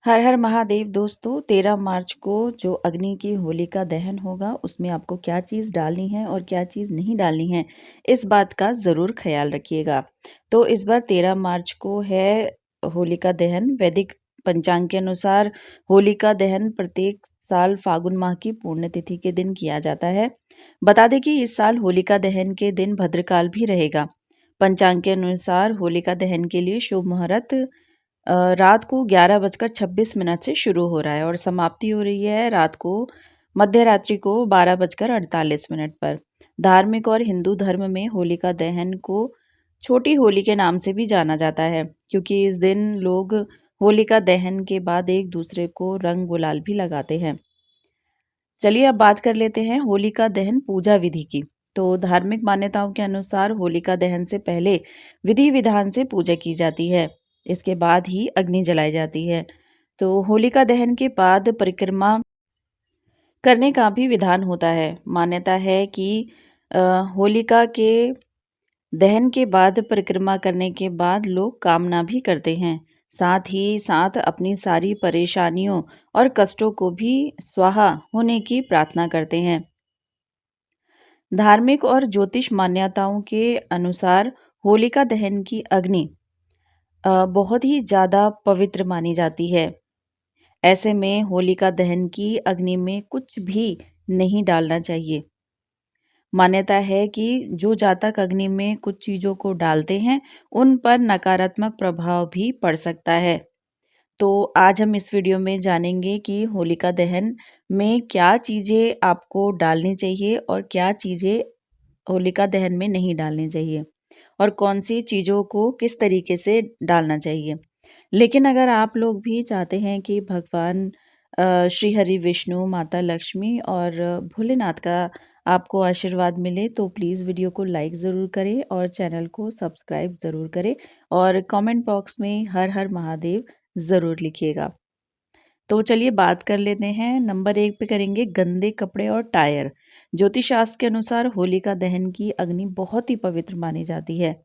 हर हर महादेव दोस्तों 13 मार्च को जो अग्नि की होलिका दहन होगा उसमें आपको क्या चीज़ डालनी है और क्या चीज़ नहीं डालनी है इस बात का ज़रूर ख्याल रखिएगा। तो इस बार 13 मार्च को है होलिका दहन। वैदिक पंचांग के अनुसार होलिका दहन प्रत्येक साल फागुन माह की पुण्यतिथि के दिन किया जाता है। बता दें कि इस साल होलिका दहन के दिन भद्रकाल भी रहेगा। पंचांग के अनुसार होलिका दहन के लिए शुभ मुहूर्त रात को 11:26 से शुरू हो रहा है और समाप्ति हो रही है रात को मध्य रात्रि को 12:48 पर। धार्मिक और हिंदू धर्म में होलिका दहन को छोटी होली के नाम से भी जाना जाता है, क्योंकि इस दिन लोग होलिका दहन के बाद एक दूसरे को रंग गुलाल भी लगाते हैं। चलिए अब बात कर लेते हैं होलिका दहन पूजा विधि की। तो धार्मिक मान्यताओं के अनुसार होलिका दहन से पहले विधि विधान से पूजा की जाती है। इसके बाद ही अग्नि जलाई जाती है। तो होलिका दहन के बाद परिक्रमा करने का भी विधान होता है। मान्यता है कि अ, होलिका के दहन के बाद परिक्रमा करने के बाद लोग कामना भी करते हैं। साथ ही साथ अपनी सारी परेशानियों और कष्टों को भी स्वाहा होने की प्रार्थना करते हैं। धार्मिक और ज्योतिष मान्यताओं के अनुसार होलिका दहन की अग्नि बहुत ही ज़्यादा पवित्र मानी जाती है। ऐसे में होलिका दहन की अग्नि में कुछ भी नहीं डालना चाहिए। मान्यता है कि जो जातक अग्नि में कुछ चीज़ों को डालते हैं, उन पर नकारात्मक प्रभाव भी पड़ सकता है। तो आज हम इस वीडियो में जानेंगे कि होलिका दहन में क्या चीज़ें आपको डालनी चाहिए और क्या चीज़ें होलिका दहन में नहीं डालनी चाहिए और कौन सी चीज़ों को किस तरीके से डालना चाहिए। लेकिन अगर आप लोग भी चाहते हैं कि भगवान श्री हरि विष्णु, माता लक्ष्मी और भोलेनाथ का आपको आशीर्वाद मिले, तो प्लीज़ वीडियो को लाइक ज़रूर करें और चैनल को सब्सक्राइब ज़रूर करें और कमेंट बॉक्स में हर हर महादेव ज़रूर लिखिएगा। तो चलिए बात कर लेते हैं। नंबर 1 पे करेंगे गंदे कपड़े और टायर। ज्योतिष शास्त्र के अनुसार होलिका दहन की अग्नि बहुत ही पवित्र मानी जाती है।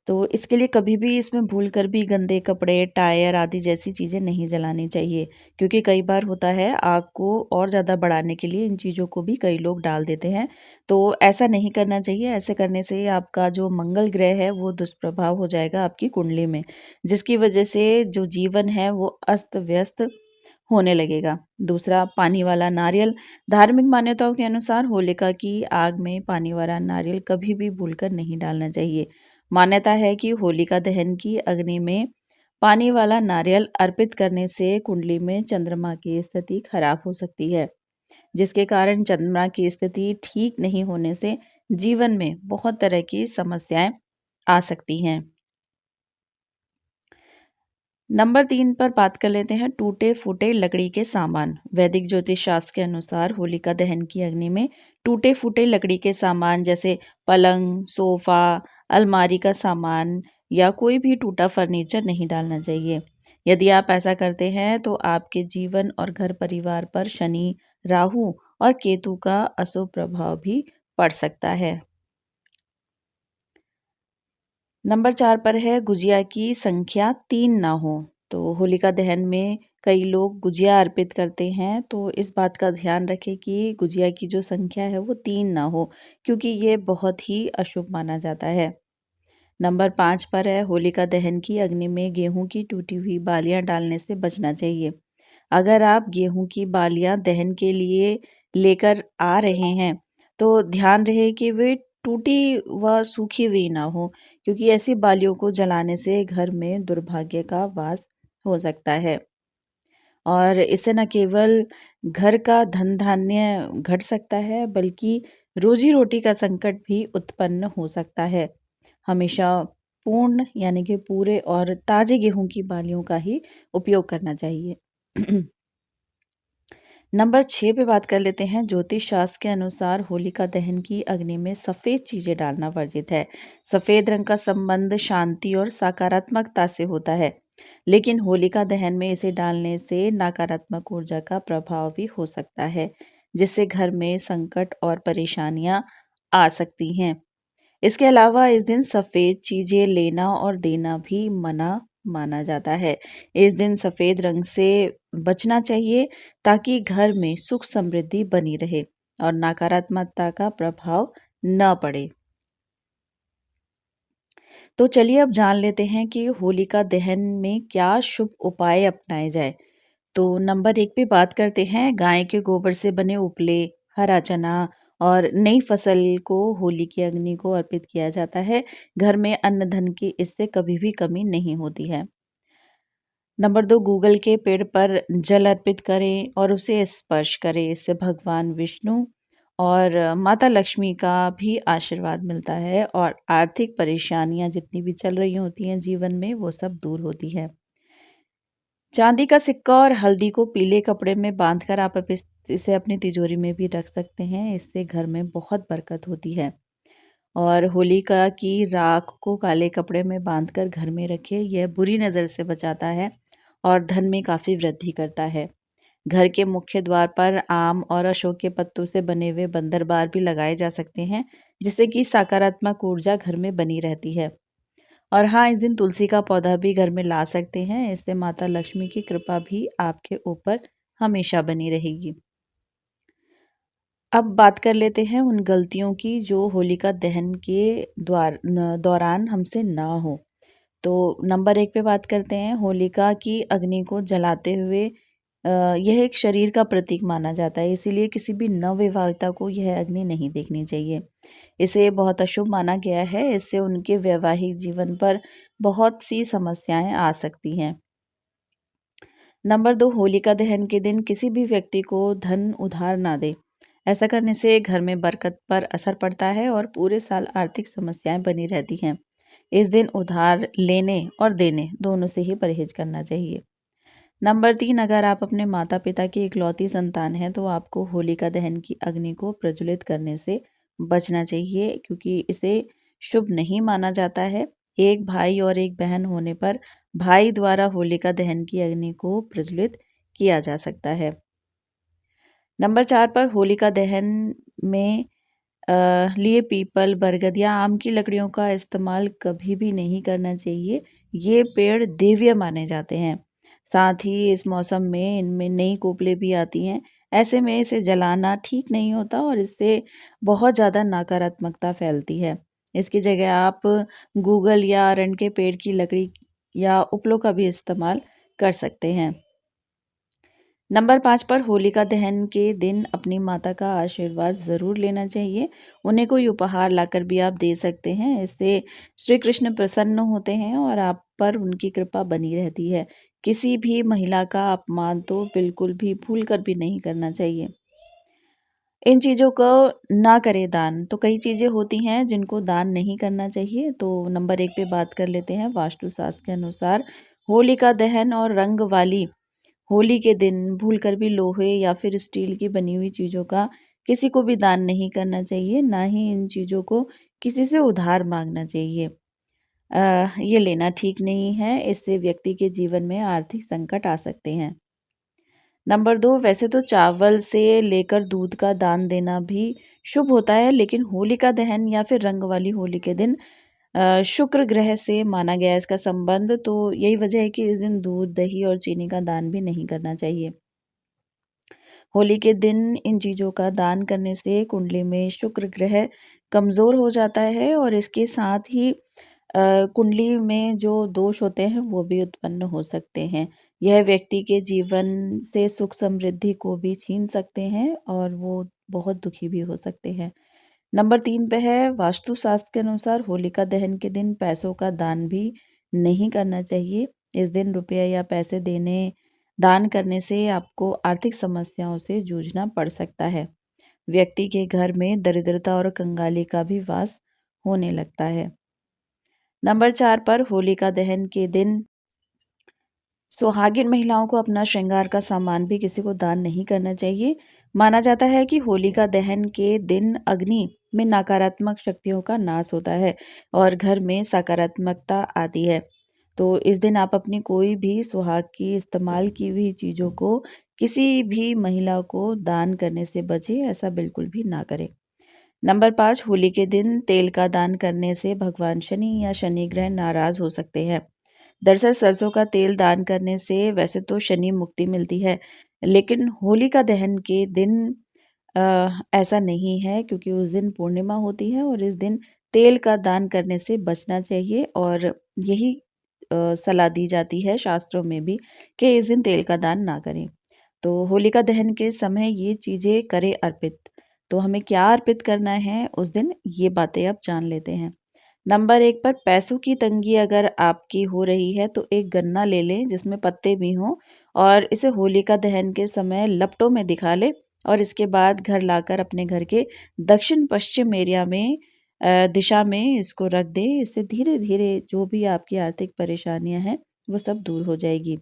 तो इसके लिए कभी भी इसमें भूल कर भी गंदे कपड़े, टायर आदि जैसी चीज़ें नहीं जलानी चाहिए, क्योंकि कई बार होता है आग को और ज़्यादा बढ़ाने के लिए इन चीज़ों को भी कई लोग डाल देते हैं। तो ऐसा नहीं करना चाहिए। ऐसे करने से आपका जो मंगल ग्रह है वो दुष्प्रभाव हो जाएगा आपकी कुंडली में, जिसकी वजह से जो जीवन है वो अस्त-व्यस्त होने लगेगा। दूसरा, पानी वाला नारियल। धार्मिक मान्यताओं के अनुसार होलिका की आग में पानी वाला नारियल कभी भी भूलकर नहीं डालना चाहिए। मान्यता है कि होलिका दहन की अग्नि में पानी वाला नारियल अर्पित करने से कुंडली में चंद्रमा की स्थिति खराब हो सकती है, जिसके कारण चंद्रमा की स्थिति ठीक नहीं होने से जीवन में बहुत तरह की समस्याएं आ सकती हैं। नंबर 3 पर बात कर लेते हैं टूटे फूटे लकड़ी के सामान। वैदिक ज्योतिष शास्त्र के अनुसार होलिका दहन की अग्नि में टूटे फूटे लकड़ी के सामान जैसे पलंग, सोफा, अलमारी का सामान या कोई भी टूटा फर्नीचर नहीं डालना चाहिए। यदि आप ऐसा करते हैं तो आपके जीवन और घर परिवार पर शनि, राहु और केतु का अशुभ प्रभाव भी पड़ सकता है। नंबर 4 पर है गुजिया की संख्या 3 ना हो। तो होलिका दहन में कई लोग गुजिया अर्पित करते हैं, तो इस बात का ध्यान रखें कि गुजिया की जो संख्या है वो 3 ना हो, क्योंकि ये बहुत ही अशुभ माना जाता है। नंबर 5 पर है होलिका दहन की अग्नि में गेहूं की टूटी हुई बालियां डालने से बचना चाहिए। अगर आप गेहूं की बालियां दहन के लिए लेकर आ रहे हैं, तो ध्यान रहे कि वे टूटी व सूखी हुई ना हो, क्योंकि ऐसी बालियों को जलाने से घर में दुर्भाग्य का वास हो सकता है और इससे न केवल घर का धन धान्य घट सकता है, बल्कि रोजी रोटी का संकट भी उत्पन्न हो सकता है। हमेशा पूर्ण यानी कि पूरे और ताजे गेहूं की बालियों का ही उपयोग करना चाहिए। नंबर 6 पे बात कर लेते हैं। ज्योतिष शास्त्र के अनुसार होलिका दहन की अग्नि में सफ़ेद चीज़ें डालना वर्जित है। सफ़ेद रंग का संबंध शांति और सकारात्मकता से होता है, लेकिन होलिका दहन में इसे डालने से नकारात्मक ऊर्जा का प्रभाव भी हो सकता है, जिससे घर में संकट और परेशानियां आ सकती हैं। इसके अलावा इस दिन सफ़ेद चीज़ें लेना और देना भी मना माना जाता है। इस दिन सफ़ेद रंग से बचना चाहिए ताकि घर में सुख समृद्धि बनी रहे और नकारात्मकता का प्रभाव न पड़े। तो चलिए अब जान लेते हैं कि होलिका दहन में क्या शुभ उपाय अपनाए जाए। तो नंबर 1 पे बात करते हैं। गाय के गोबर से बने उपले, हरा चना और नई फसल को होली की अग्नि को अर्पित किया जाता है। घर में अन्न धन की इससे कभी भी कमी नहीं होती है। नंबर 2, गूगल के पेड़ पर जल अर्पित करें और उसे स्पर्श करें। इससे भगवान विष्णु और माता लक्ष्मी का भी आशीर्वाद मिलता है और आर्थिक परेशानियां जितनी भी चल रही होती हैं जीवन में वो सब दूर होती है। चांदी का सिक्का और हल्दी को पीले कपड़े में बांधकर आप इसे अपनी तिजोरी में भी रख सकते हैं। इससे घर में बहुत बरकत होती है। और होलिका की राख को काले कपड़े में बांधकर घर में रखें। यह बुरी नज़र से बचाता है और धन में काफ़ी वृद्धि करता है। घर के मुख्य द्वार पर आम और अशोक के पत्तों से बने हुए बंदर बार भी लगाए जा सकते हैं, जिससे कि सकारात्मक ऊर्जा घर में बनी रहती है। और हाँ, इस दिन तुलसी का पौधा भी घर में ला सकते हैं। इससे माता लक्ष्मी की कृपा भी आपके ऊपर हमेशा बनी रहेगी। अब बात कर लेते हैं उन गलतियों की जो होलिका दहन के दौरान हमसे ना हो। तो नंबर 1 पे बात करते हैं। होलिका की अग्नि को जलाते हुए यह एक शरीर का प्रतीक माना जाता है, इसीलिए किसी भी नवविवाहिता को यह अग्नि नहीं देखनी चाहिए। इसे बहुत अशुभ माना गया है। इससे उनके वैवाहिक जीवन पर बहुत सी समस्याएं आ सकती हैं। नंबर 2, होलिका दहन के दिन किसी भी व्यक्ति को धन उधार ना दे। ऐसा करने से घर में बरकत पर असर पड़ता है और पूरे साल आर्थिक समस्याएं बनी रहती हैं। इस दिन उधार लेने और देने दोनों से ही परहेज करना चाहिए। नंबर 3, अगर आप अपने माता पिता की इकलौती संतान हैं तो आपको होलिका दहन की अग्नि को प्रज्वलित करने से बचना चाहिए, क्योंकि इसे शुभ नहीं माना जाता है। एक भाई और एक बहन होने पर भाई द्वारा होलिका दहन की अग्नि को प्रज्वलित किया जा सकता है। नंबर 4 पर होलिका दहन में लिए पीपल, बरगद या आम की लकड़ियों का इस्तेमाल कभी भी नहीं करना चाहिए। ये पेड़ देव्य माने जाते हैं। साथ ही इस मौसम में इनमें नई कोपलें भी आती हैं। ऐसे में इसे जलाना ठीक नहीं होता और इससे बहुत ज़्यादा नकारात्मकता फैलती है। इसकी जगह आप गूगल या अरंड के पेड़ की लकड़ी या उपलों का भी इस्तेमाल कर सकते हैं। नंबर 5 पर होलिका दहन के दिन अपनी माता का आशीर्वाद ज़रूर लेना चाहिए। उन्हें कोई उपहार लाकर भी आप दे सकते हैं। इससे श्री कृष्ण प्रसन्न होते हैं और आप पर उनकी कृपा बनी रहती है। किसी भी महिला का अपमान तो बिल्कुल भी भूल कर भी नहीं करना चाहिए। इन चीज़ों को ना करें दान। तो कई चीज़ें होती हैं जिनको दान नहीं करना चाहिए। तो नंबर 1 पे बात कर लेते हैं। वास्तुशास्त्र के अनुसार होलिका दहन और रंग वाली होली के दिन भूलकर भी लोहे या फिर स्टील की बनी हुई चीज़ों का किसी को भी दान नहीं करना चाहिए। ना ही इन चीज़ों को किसी से उधार मांगना चाहिए। ये लेना ठीक नहीं है। इससे व्यक्ति के जीवन में आर्थिक संकट आ सकते हैं। नंबर 2, वैसे तो चावल से लेकर दूध का दान देना भी शुभ होता है, लेकिन होलिका दहन या फिर रंग वाली होली के दिन शुक्र ग्रह से माना गया है इसका संबंध। तो यही वजह है कि इस दिन दूध, दही और चीनी का दान भी नहीं करना चाहिए। होली के दिन इन चीज़ों का दान करने से कुंडली में शुक्र ग्रह कमज़ोर हो जाता है और इसके साथ ही कुंडली में जो दोष होते हैं वो भी उत्पन्न हो सकते हैं। यह व्यक्ति के जीवन से सुख समृद्धि को भी छीन सकते हैं और वो बहुत दुखी भी हो सकते हैं। नंबर 3 पे है, वास्तुशास्त्र के अनुसार होलिका दहन के दिन पैसों का दान भी नहीं करना चाहिए। इस दिन रुपया या पैसे देने दान करने से आपको आर्थिक समस्याओं से जूझना पड़ सकता है। व्यक्ति के घर में दरिद्रता और कंगाली का भी वास होने लगता है। नंबर 4 पर होलिका दहन के दिन सुहागिन महिलाओं को अपना श्रृंगार का सामान भी किसी को दान नहीं करना चाहिए। माना जाता है कि होलिका दहन के दिन अग्नि में नकारात्मक शक्तियों का नाश होता है और घर में सकारात्मकता आती है। तो इस दिन आप अपनी कोई भी सुहाग की इस्तेमाल की हुई चीज़ों को किसी भी महिला को दान करने से बचें। ऐसा बिल्कुल भी ना करें। नंबर 5, होली के दिन तेल का दान करने से भगवान शनि या शनि ग्रह नाराज हो सकते हैं। दरअसल सरसों का तेल दान करने से वैसे तो शनि मुक्ति मिलती है, लेकिन होलिका दहन के दिन ऐसा नहीं है, क्योंकि उस दिन पूर्णिमा होती है और इस दिन तेल का दान करने से बचना चाहिए। और यही सलाह दी जाती है शास्त्रों में भी कि इस दिन तेल का दान ना करें। तो होलिका दहन के समय ये चीज़ें करें अर्पित। तो हमें क्या अर्पित करना है उस दिन, ये बातें अब जान लेते हैं। नंबर 1 पर पैसों की तंगी अगर आपकी हो रही है तो एक गन्ना ले लें जिसमें पत्ते भी हों, और इसे होलिका दहन के समय लपटों में दिखा लें और इसके बाद घर लाकर अपने घर के दक्षिण पश्चिम एरिया में दिशा में इसको रख दें। इससे धीरे धीरे जो भी आपकी आर्थिक परेशानियां हैं वो सब दूर हो जाएगी।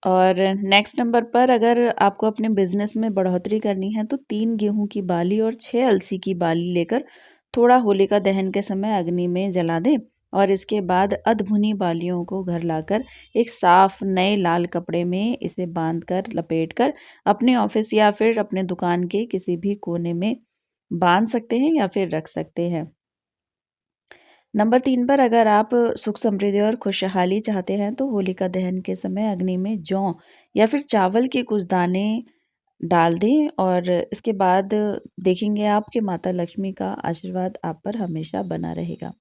और नेक्स्ट नंबर पर अगर आपको अपने बिजनेस में बढ़ोतरी करनी है तो 3 गेहूं की बाली और 6 अलसी की बाली लेकर थोड़ा होलिका दहन के समय अग्नि में जला दें, और इसके बाद अधभुनी बालियों को घर लाकर एक साफ नए लाल कपड़े में इसे बांध कर लपेट कर अपने ऑफिस या फिर अपने दुकान के किसी भी कोने में बांध सकते हैं या फिर रख सकते हैं। नंबर 3 पर अगर आप सुख समृद्धि और खुशहाली चाहते हैं तो होलिका दहन के समय अग्नि में जौ या फिर चावल के कुछ दाने डाल दें, और इसके बाद देखेंगे आप कि माता लक्ष्मी का आशीर्वाद आप पर हमेशा बना रहेगा।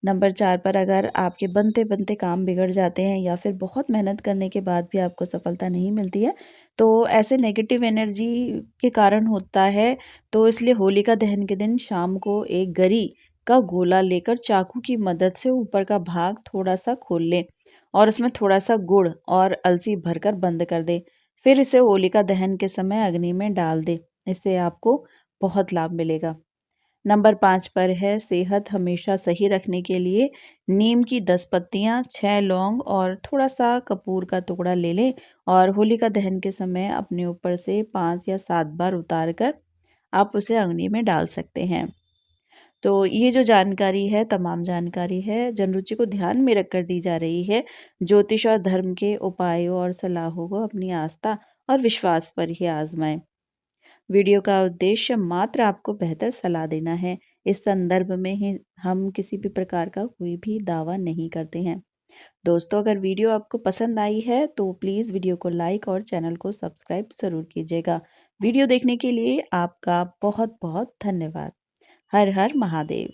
नंबर 4 पर अगर आपके बनते बनते काम बिगड़ जाते हैं या फिर बहुत मेहनत करने के बाद भी आपको सफलता नहीं मिलती है, तो ऐसे नेगेटिव एनर्जी के कारण होता है। तो इसलिए होलिका दहन के दिन शाम को एक गरी का गोला लेकर चाकू की मदद से ऊपर का भाग थोड़ा सा खोल लें और उसमें थोड़ा सा गुड़ और अलसी भरकर बंद कर दें। फिर इसे होलिका दहन के समय अग्नि में डाल दें। इससे आपको बहुत लाभ मिलेगा। नंबर 5 पर है सेहत हमेशा सही रखने के लिए नीम की 10 पत्तियाँ, 6 लौंग और थोड़ा सा कपूर का टुकड़ा ले लें, और होलिका दहन के समय अपने ऊपर से 5 या 7 बार उतार कर आप उसे अग्नि में डाल सकते हैं। तो ये जो जानकारी है, तमाम जानकारी है, जनरुचि को ध्यान में रखकर दी जा रही है। ज्योतिष और धर्म के उपायों और सलाहों को अपनी आस्था और विश्वास पर ही आजमाएं। वीडियो का उद्देश्य मात्र आपको बेहतर सलाह देना है। इस संदर्भ में ही हम किसी भी प्रकार का कोई भी दावा नहीं करते हैं। दोस्तों, अगर वीडियो आपको पसंद आई है तो प्लीज़ वीडियो को लाइक और चैनल को सब्सक्राइब ज़रूर कीजिएगा। वीडियो देखने के लिए आपका बहुत बहुत धन्यवाद। हर हर महादेव।